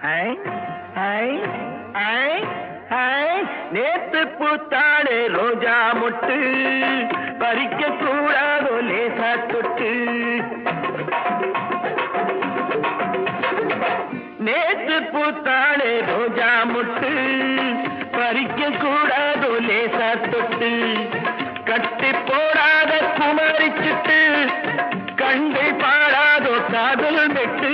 ஐ, ஐ, ஐ, ஐ. நேத்து பூத்தாளே ரோஜா மொட்டு பறிக்க கூடாதோ லேசா தொட்டு. நேத்து பூத்தாளே ரோஜா மொட்டு பறிக்க கூடாதோ லேசா தொட்டு. கட்டி போடாத குமரிச்சுட்டு கண்டு பாடாதோ காதல் மெட்டு.